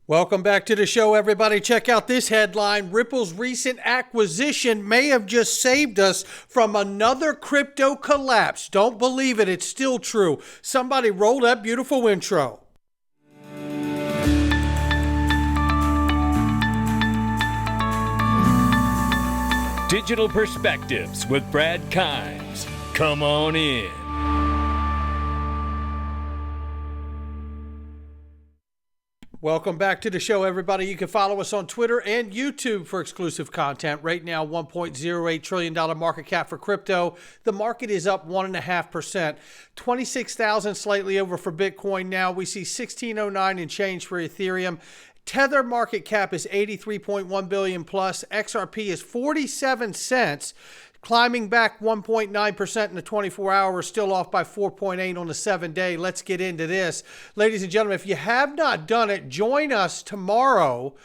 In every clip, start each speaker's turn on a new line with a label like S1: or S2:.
S1: Welcome back to the show, everybody. Check out this headline. Ripple's recent acquisition may have just saved us from another crypto collapse. Don't believe it. It's still true. Somebody roll that beautiful intro.
S2: Digital Perspectives with Brad Kimes. Come on in.
S1: Welcome back to the show, everybody. You can follow us on Twitter and YouTube for exclusive content. Right now, $1.08 trillion market cap for crypto. The market is up 1.5%. 26,000 slightly over for Bitcoin now. We see 1609 and change for Ethereum. Tether market cap is 83.1 billion plus. XRP is 47 cents. Climbing back 1.9% in the 24 hours, still off by 4.8 on the 7-day. Let's get into this. Ladies and gentlemen, if you have not done it, join us tomorrow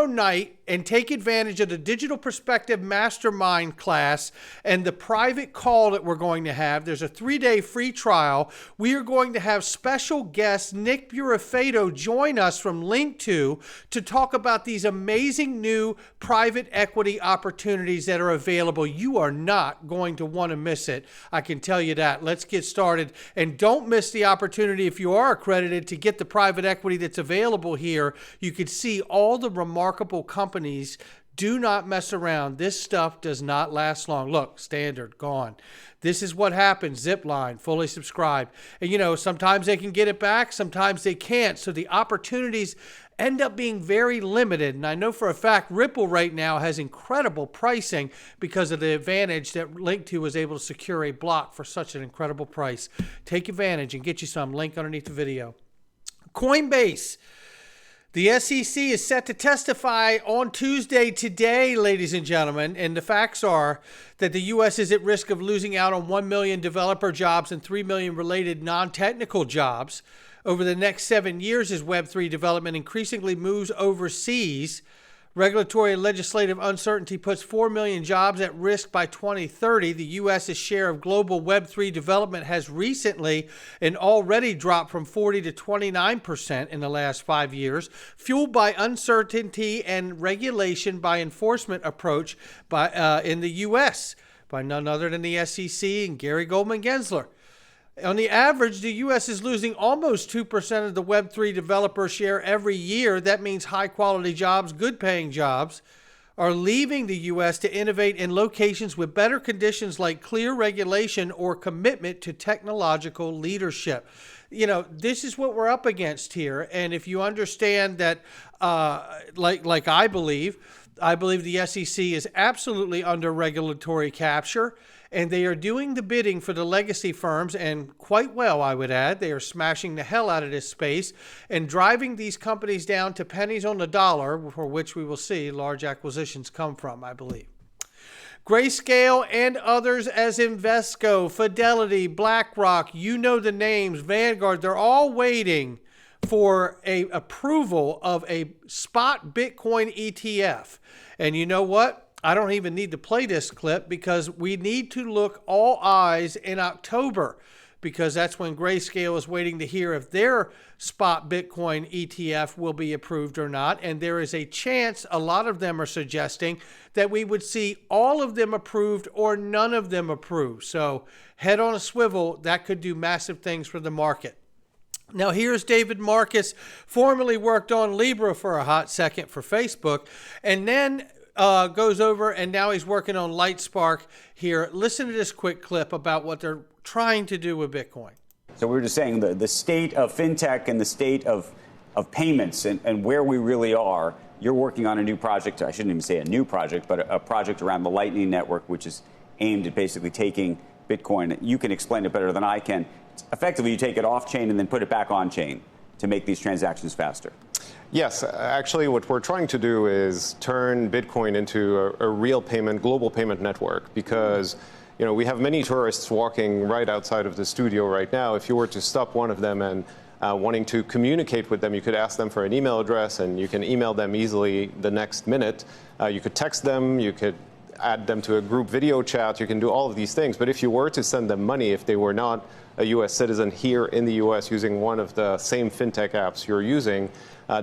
S1: night and take advantage of the Digital Perspective Mastermind class and the private call that we're going to have. There's a 3-day free trial. We are going to have special guest Nick Burafedo join us from Link2 to talk about these amazing new private equity opportunities that are available. You are not going to want to miss it. I can tell you that. Let's get started. And don't miss the opportunity, if you are accredited, to get the private equity that's available here. You can see all the remarkable companies. Do not mess around. This stuff does not last long. Look, Standard, gone. This is what happens. Zipline, fully subscribed. And, sometimes they can get it back. Sometimes they can't. So the opportunities end up being very limited. And I know for a fact Ripple right now has incredible pricing because of the advantage that Link2 was able to secure a block for such an incredible price. Take advantage and get you some. Link underneath the video. Coinbase. The SEC is set to testify on Tuesday today, ladies and gentlemen, and the facts are that the U.S. is at risk of losing out on 1 million developer jobs and 3 million related non-technical jobs over the next 7 years as Web3 development increasingly moves overseas. Regulatory and legislative uncertainty puts 4 million jobs at risk by 2030. The U.S.'s share of global Web3 development has recently and already dropped from 40 to 29% in the last 5 years, fueled by uncertainty and regulation by enforcement approach in the U.S. by none other than the SEC and Gary Goldman Gensler. On the average, the U.S. is losing almost 2% of the Web3 developer share every year. That means high-quality jobs, good-paying jobs, are leaving the U.S. to innovate in locations with better conditions like clear regulation or commitment to technological leadership. This is what we're up against here. And if you understand that, like I believe the SEC is absolutely under regulatory capture. And they are doing the bidding for the legacy firms, and quite well, I would add. They are smashing the hell out of this space and driving these companies down to pennies on the dollar, for which we will see large acquisitions come from, I believe. Grayscale and others as Invesco, Fidelity, BlackRock, you know the names, Vanguard, they're all waiting for a approval of a spot Bitcoin ETF. And you know what? I don't even need to play this clip because we need to look all eyes in October, because that's when Grayscale is waiting to hear if their spot Bitcoin ETF will be approved or not. And there is a chance, a lot of them are suggesting, that we would see all of them approved or none of them approved. So head on a swivel, that could do massive things for the market. Now, here's David Marcus, formerly worked on Libra for a hot second for Facebook, and then goes over, and now he's working on LightSpark here. Listen to this quick clip about what they're trying to do with Bitcoin.
S3: So we were just saying the state of fintech and the state of payments and where we really are. You're working on a new project. I shouldn't even say a new project, but a project around the Lightning Network, which is aimed at basically taking Bitcoin. You can explain it better than I can. Effectively, you take it off chain and then put it back on chain to make these transactions faster.
S4: Yes, actually what we're trying to do is turn Bitcoin into a real payment, global payment network, because we have many tourists walking right outside of the studio right now. If you were to stop one of them and wanting to communicate with them, you could ask them for an email address and you can email them easily the next minute. You could text them, you could add them to a group video chat. You can do all of these things. But if you were to send them money, if they were not a U.S. citizen here in the U.S. using one of the same fintech apps you're using,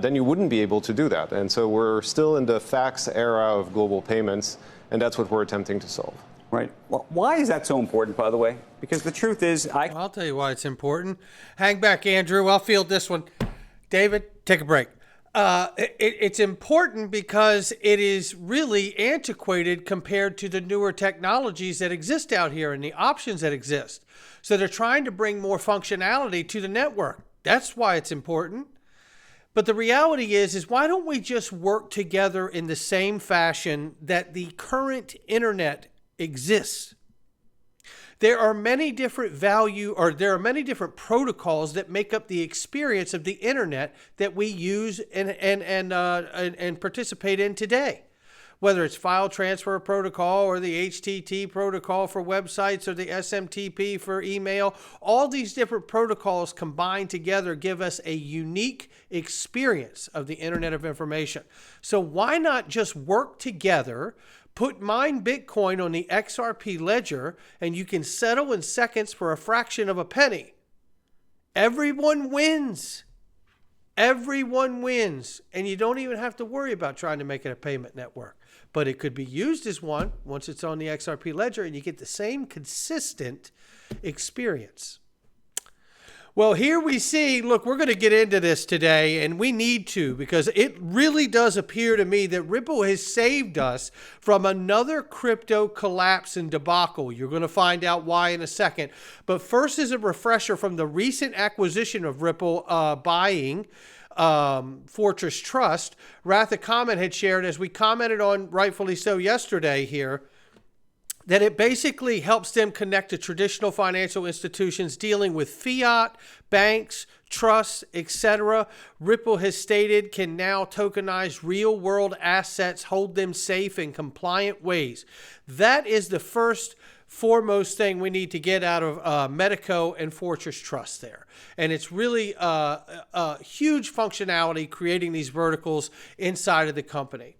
S4: then you wouldn't be able to do that. And so we're still in the fax era of global payments, and that's what we're attempting to solve.
S3: Right. Well, why is that so important, by the way? Because the truth is,
S1: I'll tell you why it's important. Hang back, Andrew. I'll field this one. David, take a break. It's important because it is really antiquated compared to the newer technologies that exist out here and the options that exist. So they're trying to bring more functionality to the network. That's why it's important. But the reality is why don't we just work together in the same fashion that the current internet exists? There are many different protocols that make up the experience of the internet that we use and participate in today. Whether it's file transfer protocol or the HTTP protocol for websites or the SMTP for email, all these different protocols combined together give us a unique experience of the Internet of Information. So why not just work together, mine Bitcoin on the XRP ledger, and you can settle in seconds for a fraction of a penny. Everyone wins. Everyone wins. And you don't even have to worry about trying to make it a payment network. But it could be used as one once it's on the XRP ledger, and you get the same consistent experience. Well, here we see, look, we're going to get into this today, and we need to, because it really does appear to me that Ripple has saved us from another crypto collapse and debacle. You're going to find out why in a second. But first, as a refresher from the recent acquisition of Ripple buying Fortress Trust, Ratha Comment had shared, as we commented on rightfully so yesterday here, that it basically helps them connect to traditional financial institutions dealing with fiat, banks, trusts, etc. Ripple has stated can now tokenize real-world assets, hold them safe in compliant ways. That is the foremost thing we need to get out of Medico and Fortress Trust there. And it's really a huge functionality creating these verticals inside of the company.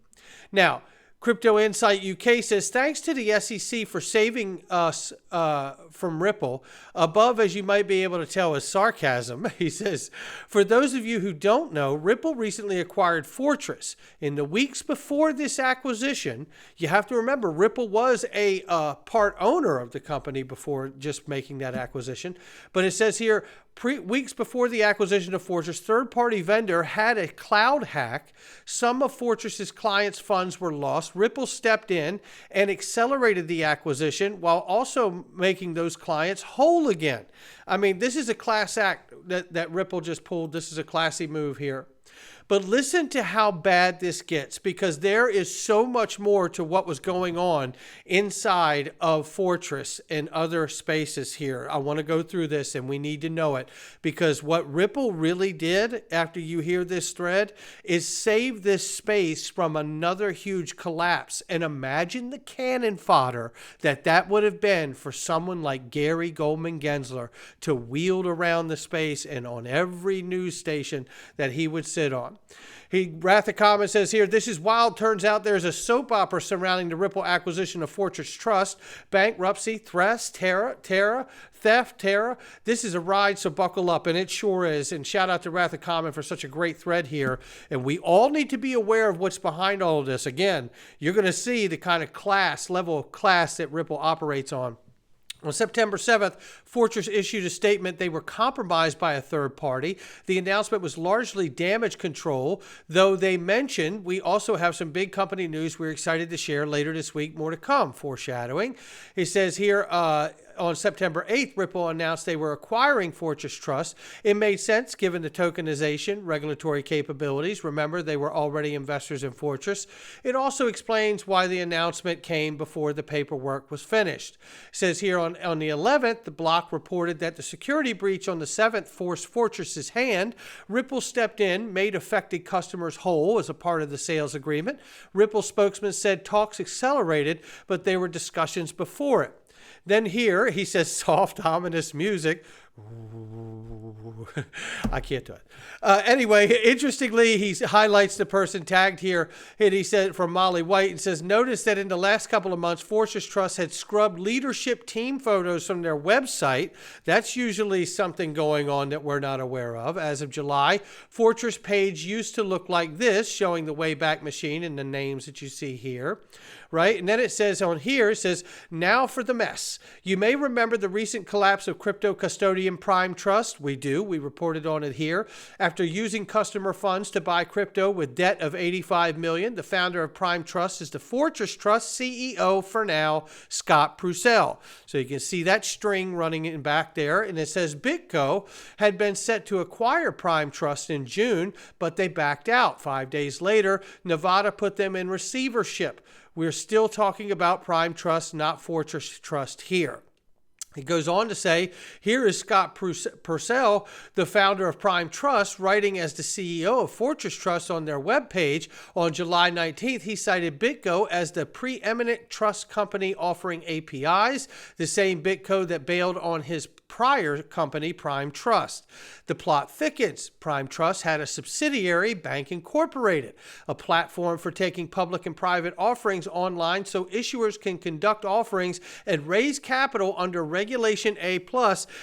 S1: Now, Crypto Insight UK says, thanks to the SEC for saving us from Ripple. Above, as you might be able to tell, is sarcasm. He says, for those of you who don't know, Ripple recently acquired Fortress. In the weeks before this acquisition, you have to remember, Ripple was a part owner of the company before just making that acquisition. But it says here, weeks before the acquisition of Fortress, third-party vendor had a cloud hack. Some of Fortress's clients' funds were lost. Ripple stepped in and accelerated the acquisition while also making those clients whole again. I mean, this is a class act that Ripple just pulled. This is a classy move here. But listen to how bad this gets, because there is so much more to what was going on inside of Fortress and other spaces here. I want to go through this, and we need to know it, because what Ripple really did after you hear this thread is save this space from another huge collapse. And imagine the cannon fodder that would have been for someone like Gary Goldman Gensler to wield around the space and on every news station that he would sit on. Ratha Comment says here, this is wild. Turns out there's a soap opera surrounding the Ripple acquisition of Fortress Trust. Bankruptcy, theft, terror. This is a ride, so buckle up. And it sure is. And shout out to Ratha Comment for such a great thread here. And we all need to be aware of what's behind all of this. Again, you're going to see the kind of level of class that Ripple operates on. On September 7th, Fortress issued a statement they were compromised by a third party. The announcement was largely damage control, though they mentioned we also have some big company news we're excited to share later this week. More to come, foreshadowing. It says here, on September 8th, Ripple announced they were acquiring Fortress Trust. It made sense given the tokenization, regulatory capabilities. Remember, they were already investors in Fortress. It also explains why the announcement came before the paperwork was finished. It says here on the 11th, the block reported that the security breach on the 7th forced Fortress's hand. Ripple stepped in, made affected customers whole as a part of the sales agreement. Ripple spokesman said talks accelerated, but there were discussions before it. Then here, he says, soft, ominous music. I can't do it. Anyway, interestingly, he highlights the person tagged here, and he said from Molly White, and says, notice that in the last couple of months, Fortress Trust had scrubbed leadership team photos from their website. That's usually something going on that we're not aware of. As of July, Fortress page used to look like this, showing the Wayback Machine and the names that you see here. Right? And then it says on here, it says, now for the mess. You may remember the recent collapse of crypto custodian Prime Trust. We do. We reported on it here. After using customer funds to buy crypto with debt of $85 million, the founder of Prime Trust is the Fortress Trust CEO for now, Scott Prucell. So you can see that string running in back there. And it says BitGo had been set to acquire Prime Trust in June, but they backed out. 5 days later, Nevada put them in receivership. We're still talking about Prime Trust, not Fortress Trust here. He goes on to say, here is Scott Purcell, the founder of Prime Trust, writing as the CEO of Fortress Trust on their webpage. On July 19th, he cited BitGo as the preeminent trust company offering APIs, the same BitGo that bailed on his prior company, Prime Trust. The plot thickens. Prime Trust had a subsidiary, Bank Incorporated, a platform for taking public and private offerings online so issuers can conduct offerings and raise capital under Regulation A+.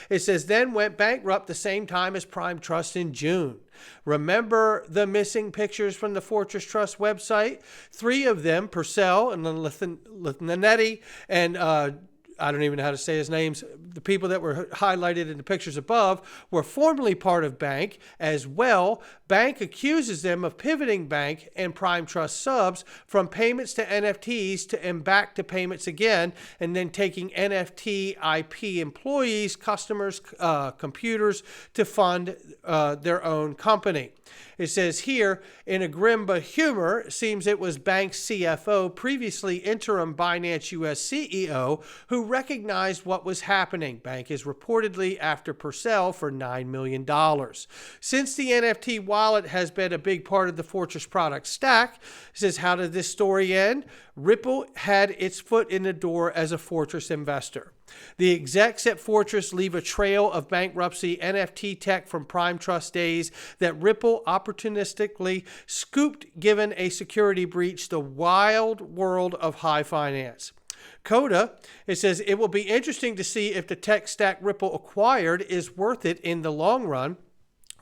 S1: It says then went bankrupt the same time as Prime Trust in June. Remember the missing pictures from the Fortress Trust website? 3 of them, Purcell and Lithinetti and I don't even know how to say his names. The people that were highlighted in the pictures above were formerly part of Bank as well. Bank accuses them of pivoting Bank and Prime Trust subs from payments to NFTs and back to payments again, and then taking NFT IP employees, customers, computers to fund their own company. It says here, in a grim but humor, it seems it was Bank's CFO, previously interim Binance US CEO, who recognized what was happening. Bank is reportedly after Purcell for $9 million. Since the NFT wallet has been a big part of the Fortress product stack, it says, how did this story end? Ripple had its foot in the door as a Fortress investor. The execs at Fortress leave a trail of bankruptcy NFT tech from Prime Trust days that Ripple opportunistically scooped given a security breach, the wild world of high finance. Coda, it says, it will be interesting to see if the tech stack Ripple acquired is worth it in the long run.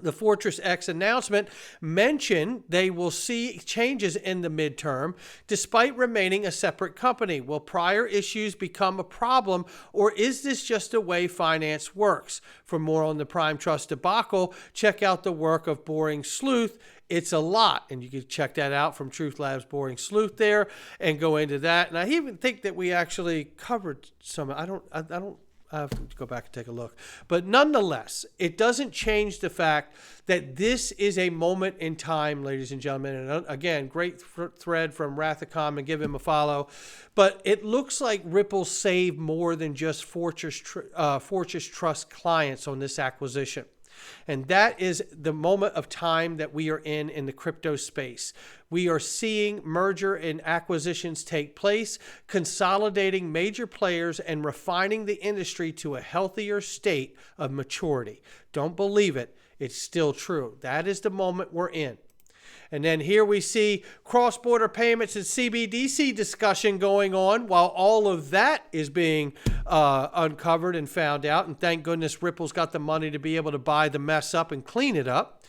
S1: The Fortress X announcement mentioned they will see changes in the midterm despite remaining a separate company. Will prior issues become a problem, or is this just the way finance works? For more on the Prime Trust debacle, check out the work of Boring Sleuth. It's a lot, and you can check that out from Truth Lab's Boring Sleuth there and go into that. And I even think that we actually covered some. I have to go back and take a look. But nonetheless, it doesn't change the fact that this is a moment in time, ladies and gentlemen. And again, great thread from Rathacom, and give him a follow. But it looks like Ripple saved more than just Fortress Trust clients on this acquisition. And that is the moment of time that we are in the crypto space. We are seeing merger and acquisitions take place, consolidating major players and refining the industry to a healthier state of maturity. Don't believe it. It's still true. That is the moment we're in. And then here we see cross-border payments and CBDC discussion going on while all of that is being uncovered and found out. And thank goodness Ripple's got the money to be able to buy the mess up and clean it up.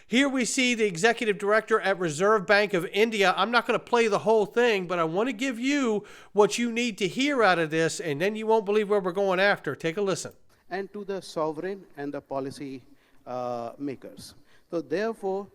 S1: Here we see the executive director at Reserve Bank of India. I'm not going to play the whole thing, but I want to give you what you need to hear out of this, and then you won't believe where we're going after. Take a listen.
S5: And to the sovereign and the policy makers. So therefore,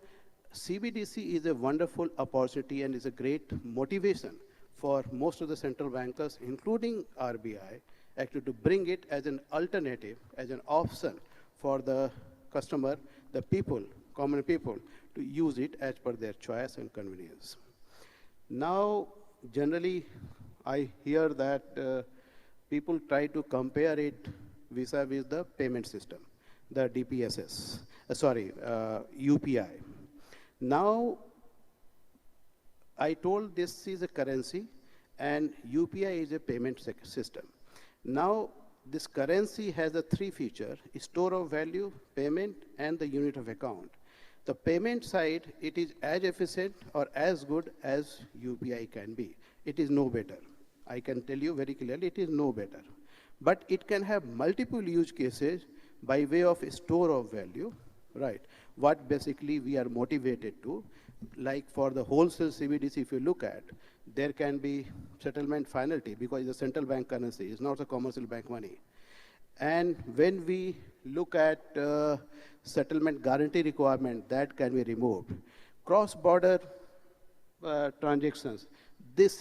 S5: CBDC is a wonderful opportunity and is a great motivation for most of the central bankers, including RBI, actually to bring it as an alternative, as an option for the customer, the people, common people, to use it as per their choice and convenience. Now, generally, I hear that people try to compare it vis-a-vis the payment system, the DPSS, UPI. Now, I told this is a currency and UPI is a payment system. Now, this currency has a three feature: store of value, payment, and the unit of account. The payment side, it is as efficient or as good as UPI can be. It is no better. I can tell you very clearly, it is no better. But it can have multiple use cases by way of store of value, right? What basically we are motivated to, like for the wholesale CBDC, if you look at, there can be settlement finality because it's a central bank currency, it's not a commercial bank money. And when we look at settlement guarantee requirement, that can be removed. Cross-border transactions, this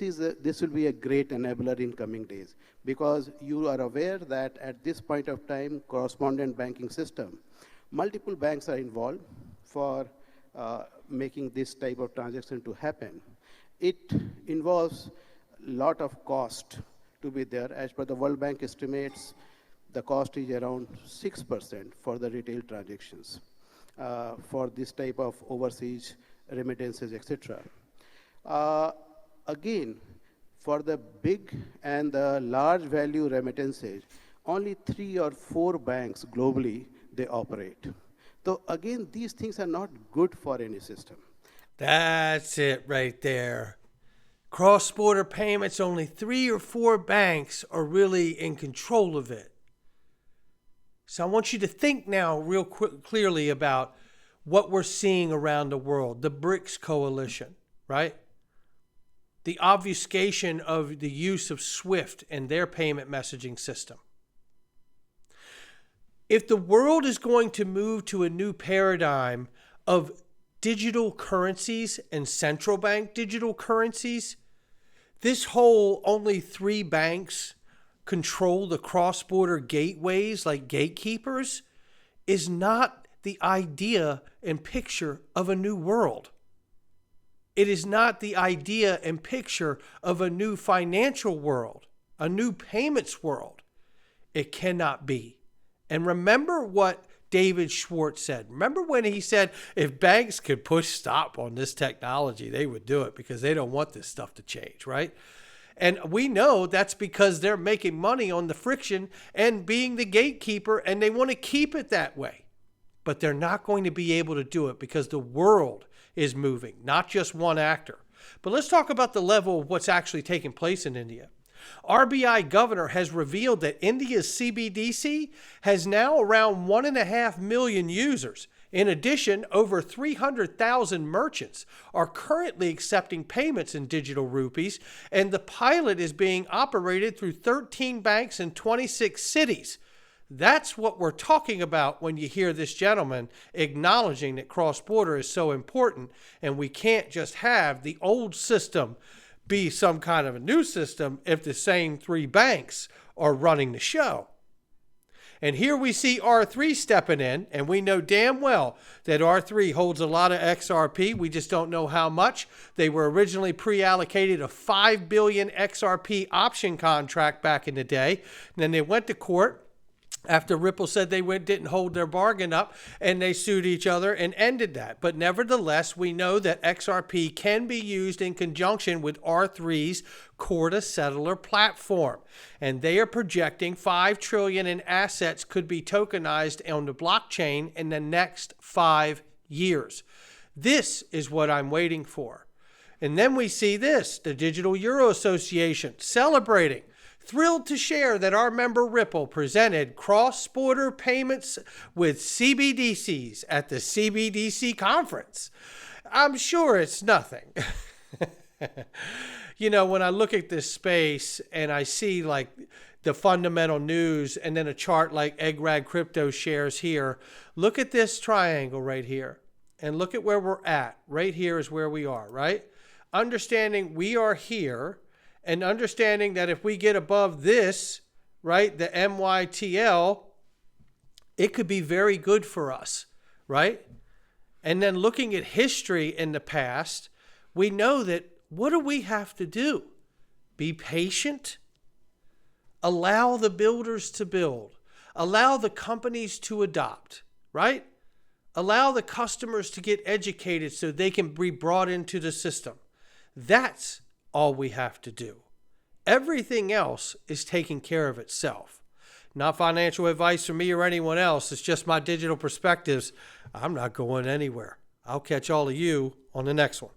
S5: will be a great enabler in coming days, because you are aware that at this point of time, correspondent banking system, multiple banks are involved for making this type of transaction to happen. It involves a lot of cost to be there. As per the World Bank estimates, the cost is around 6% for the retail transactions for this type of overseas remittances, etc. Again, for the big and the large value remittances, only 3 or 4 banks globally, they operate. So again, these things are not good for any system.
S1: That's it right there. Cross-border payments, only 3 or 4 banks are really in control of it. So I want you to think now real clearly about what we're seeing around the world, the BRICS coalition, right? The obfuscation of the use of SWIFT and their payment messaging system. If the world is going to move to a new paradigm of digital currencies and central bank digital currencies, this whole only 3 banks control the cross-border gateways like gatekeepers is not the idea and picture of a new world. It is not the idea and picture of a new financial world, a new payments world. It cannot be. And remember what David Schwartz said. Remember when he said if banks could push stop on this technology, they would do it because they don't want this stuff to change, right? And we know that's because they're making money on the friction and being the gatekeeper, and they want to keep it that way. But they're not going to be able to do it because the world is moving, not just one actor. But let's talk about the level of what's actually taking place in India. RBI governor has revealed that India's CBDC has now around 1.5 million users. In addition, over 300,000 merchants are currently accepting payments in digital rupees, and the pilot is being operated through 13 banks in 26 cities. That's what we're talking about when you hear this gentleman acknowledging that cross-border is so important, and we can't just have the old system be some kind of a new system if the same 3 banks are running the show. And here we see R3 stepping in, and we know damn well that R3 holds a lot of XRP. We just don't know how much. They were originally pre-allocated a 5 billion XRP option contract back in the day. And then they went to court after Ripple said they didn't hold their bargain up, and they sued each other and ended that. But nevertheless, we know that XRP can be used in conjunction with R3's Corda Settler platform. And they are projecting 5 trillion in assets could be tokenized on the blockchain in the next 5 years. This is what I'm waiting for. And then we see this, the Digital Euro Association celebrating. Thrilled to share that our member Ripple presented cross-border payments with CBDCs at the CBDC conference. I'm sure it's nothing. You know, when I look at this space and I see like the fundamental news and then a chart like EggRag Crypto shares here, look at this triangle right here and look at where we're at. Right here is where we are, right? Understanding we are here. And understanding that if we get above this, right, the MYTL, it could be very good for us, right? And then looking at history in the past, we know that what do we have to do? Be patient, allow the builders to build, allow the companies to adopt, right? Allow the customers to get educated so they can be brought into the system. That's all we have to do. Everything else is taking care of itself. Not financial advice from me or anyone else. It's just my digital perspectives. I'm not going anywhere. I'll catch all of you on the next one.